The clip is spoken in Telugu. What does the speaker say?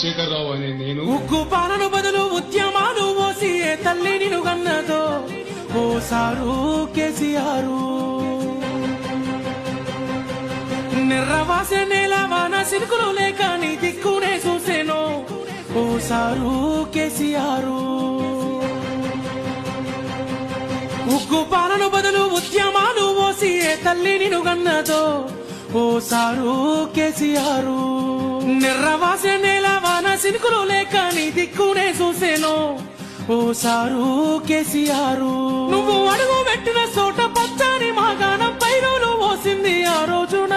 చంద్రశేఖరరావు అనే నేను ఉగ్గు పాలన బదులు ఉద్యమాలు మోసి ఏ తల్లి నిన్ను గన్నదో ఓ సారు కేసీఆర్. నిర్రవాస నేల వాన సిరుకులు లేక నీ దిక్కునే చూసేను ఓ సారు కేసీఆర్. ఉగ్గు పాలన బదులు ఉద్యమాలు మోసి ఏ తల్లి నిన్ను గన్నదో ఓ సారు కేసీఆర్. నిర్రవాస నేల వాన సినుకులు లేక నీ దిక్కునే చూసేను ఓ సారు కేసీఆర్. నువ్వు అడుగు పెట్టిన చోట పచ్చని మాగాణం పైరులు పోసింది ఆ రోజున.